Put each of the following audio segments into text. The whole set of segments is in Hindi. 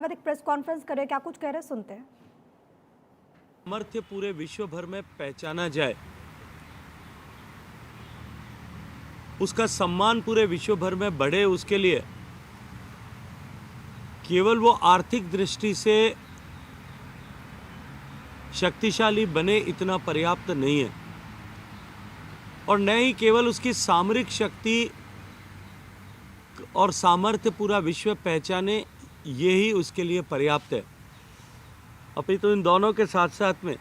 एक प्रेस कॉन्फ्रेंस करे, क्या कुछ कह रहे सुनते हैं। सामर्थ्य पूरे विश्व भर में पहचाना जाए, उसका सम्मान पूरे विश्व भर में बढ़े, उसके लिए केवल वो आर्थिक दृष्टि से शक्तिशाली बने इतना पर्याप्त नहीं है, और न ही केवल उसकी सामरिक शक्ति और सामर्थ्य पूरा विश्व पहचाने यही उसके लिए पर्याप्त है। अपितु इन दोनों के साथ साथ में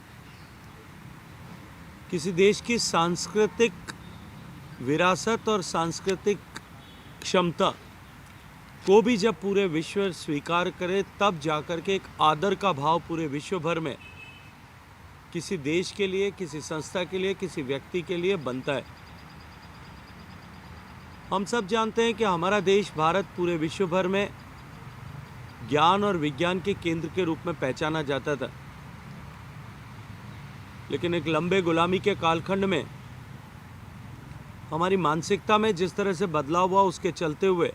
किसी देश की सांस्कृतिक विरासत और सांस्कृतिक क्षमता को भी जब पूरे विश्व स्वीकार करे, तब जाकर के एक आदर का भाव पूरे विश्व भर में किसी देश के लिए, किसी संस्था के लिए, किसी व्यक्ति के लिए बनता है। हम सब जानते हैं कि हमारा देश भारत पूरे विश्व भर में ज्ञान और विज्ञान के केंद्र के रूप में पहचाना जाता था, लेकिन एक लंबे गुलामी के कालखंड में हमारी मानसिकता में जिस तरह से बदलाव हुआ, उसके चलते हुए,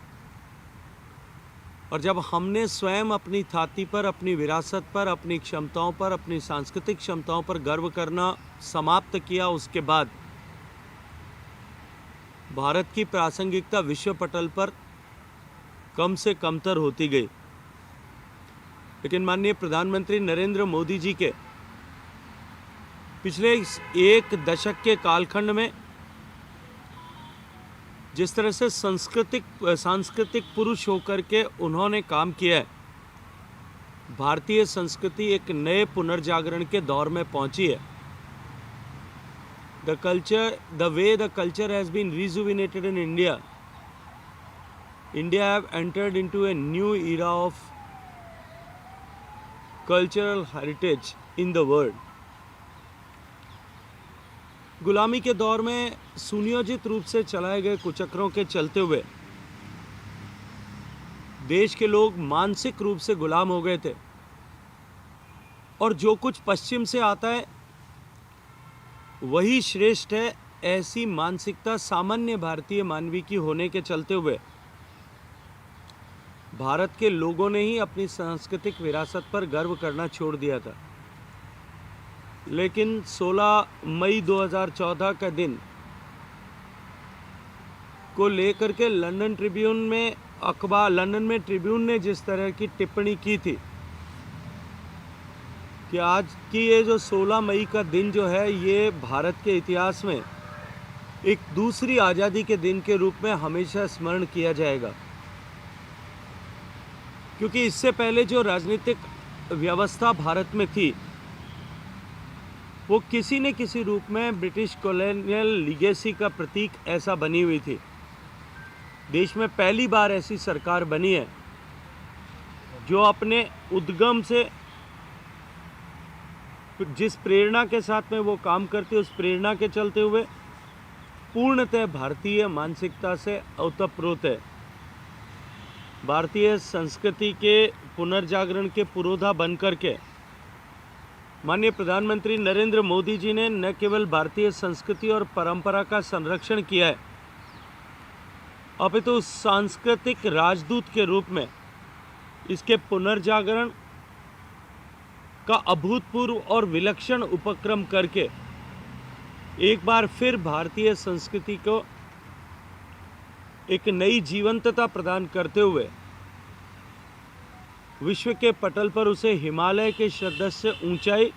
और जब हमने स्वयं अपनी छाती पर, अपनी विरासत पर, अपनी क्षमताओं पर, अपनी सांस्कृतिक क्षमताओं पर गर्व करना समाप्त किया, उसके बाद भारत की प्रासंगिकता विश्व पटल पर कम से कमतर होती गई। लेकिन माननीय प्रधानमंत्री नरेंद्र मोदी जी के पिछले एक दशक के कालखंड में जिस तरह से सांस्कृतिक पुरुष होकर के उन्होंने काम किया है, भारतीय संस्कृति एक नए पुनर्जागरण के दौर में पहुंची है। The way the culture has been rejuvenated in India have entered into a new era of cultural heritage in the world. गुलामी के दौर में सुनियोजित रूप से चलाए गए कुचक्रों के चलते हुए देश के लोग मानसिक रूप से गुलाम हो गए थे, और जो कुछ पश्चिम से आता है वही श्रेष्ठ है, ऐसी मानसिकता सामान्य भारतीय मानवी की होने के चलते हुए भारत के लोगों ने ही अपनी सांस्कृतिक विरासत पर गर्व करना छोड़ दिया था। लेकिन 16 मई 2014 का दिन को लेकर के लंदन में ट्रिब्यून ने जिस तरह की टिप्पणी की थी कि आज की ये जो 16 मई का दिन जो है, ये भारत के इतिहास में एक दूसरी आज़ादी के दिन के रूप में हमेशा स्मरण किया जाएगा, क्योंकि इससे पहले जो राजनीतिक व्यवस्था भारत में थी वो किसी न किसी रूप में ब्रिटिश कॉलोनियल लीगेसी का प्रतीक ऐसा बनी हुई थी। देश में पहली बार ऐसी सरकार बनी है जो अपने उद्गम से, जिस प्रेरणा के साथ में वो काम करती है, उस प्रेरणा के चलते हुए पूर्णतः भारतीय मानसिकता से ओतप्रोत है। भारतीय संस्कृति के पुनर्जागरण के पुरोधा बनकर के माननीय प्रधानमंत्री नरेंद्र मोदी जी ने न केवल भारतीय संस्कृति और परंपरा का संरक्षण किया है, अपितु सांस्कृतिक राजदूत के रूप में इसके पुनर्जागरण का अभूतपूर्व और विलक्षण उपक्रम करके एक बार फिर भारतीय संस्कृति को एक नई जीवंतता प्रदान करते हुए विश्व के पटल पर उसे हिमालय के सदृश ऊंचाई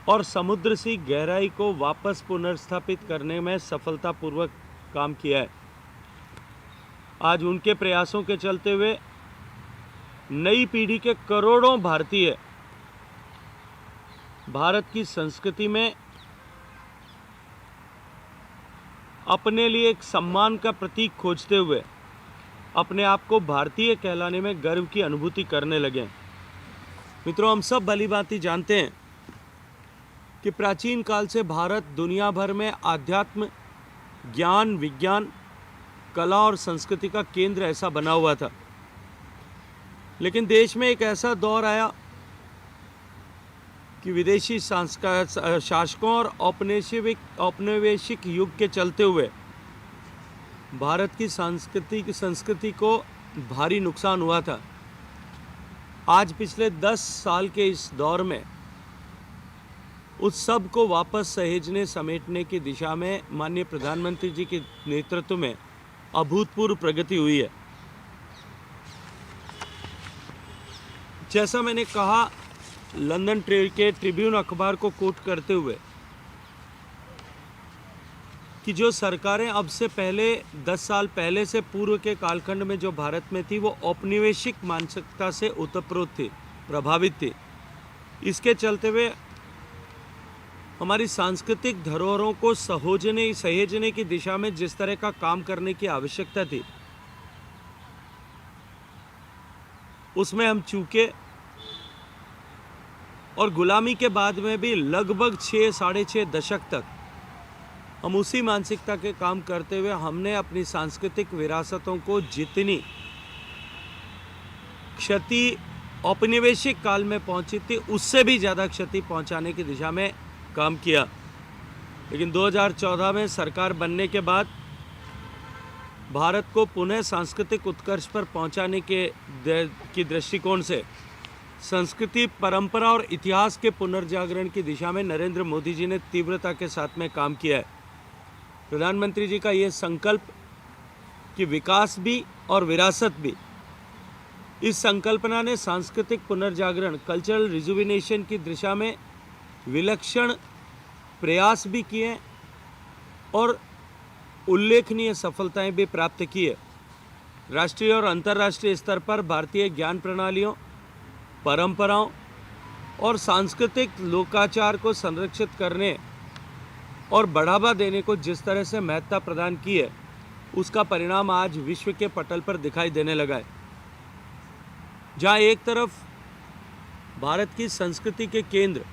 और समुद्र सी गहराई को वापस पुनर्स्थापित करने में सफलतापूर्वक काम किया है। आज उनके प्रयासों के चलते हुए नई पीढ़ी के करोड़ों भारतीय भारत की संस्कृति में अपने लिए एक सम्मान का प्रतीक खोजते हुए अपने आप को भारतीय कहलाने में गर्व की अनुभूति करने लगे। मित्रों, हम सब भलीभांति जानते हैं कि प्राचीन काल से भारत दुनिया भर में आध्यात्म, ज्ञान, विज्ञान, कला और संस्कृति का केंद्र ऐसा बना हुआ था। लेकिन देश में एक ऐसा दौर आया कि विदेशी शासकों और औपनिवेशिक युग के चलते हुए भारत की संस्कृति को भारी नुकसान हुआ था, आज पिछले 10 साल के इस दौर में उस सब को वापस सहेजने समेटने की दिशा में माननीय प्रधानमंत्री जी के नेतृत्व में अभूतपूर्व प्रगति हुई है। जैसा मैंने कहा, लंदन के ट्रिब्यून अखबार को कोट करते हुए कि जो सरकारें अब से पहले 10 साल पहले से पूर्व के कालखंड में जो भारत में थी, वो औपनिवेशिक मानसिकता से ओतप्रोत थी, प्रभावित थी। इसके चलते हुए हमारी सांस्कृतिक धरोहरों को सहेजने की दिशा में जिस तरह का काम करने की आवश्यकता थी, उसमें हम चूके और गुलामी के बाद में भी लगभग 6-6.5 दशक तक हम उसी मानसिकता के काम करते हुए हमने अपनी सांस्कृतिक विरासतों को जितनी क्षति औपनिवेशिक काल में पहुंची थी, उससे भी ज़्यादा क्षति पहुंचाने की दिशा में काम किया। लेकिन 2014 में सरकार बनने के बाद भारत को पुनः सांस्कृतिक उत्कर्ष पर पहुंचाने की दृष्टिकोण से संस्कृति, परंपरा और इतिहास के पुनर्जागरण की दिशा में नरेंद्र मोदी जी ने तीव्रता के साथ में काम किया है। प्रधानमंत्री जी का ये संकल्प कि विकास भी और विरासत भी, इस संकल्पना ने सांस्कृतिक पुनर्जागरण, कल्चरल रिजुविनेशन की दिशा में विलक्षण प्रयास भी किए और उल्लेखनीय सफलताएं भी प्राप्त की है। राष्ट्रीय और अंतर्राष्ट्रीय स्तर पर भारतीय ज्ञान प्रणालियों, परंपराओं और सांस्कृतिक लोकाचार को संरक्षित करने और बढ़ावा देने को जिस तरह से महत्ता प्रदान की है, उसका परिणाम आज विश्व के पटल पर दिखाई देने लगा है। जहाँ एक तरफ भारत की संस्कृति के केंद्र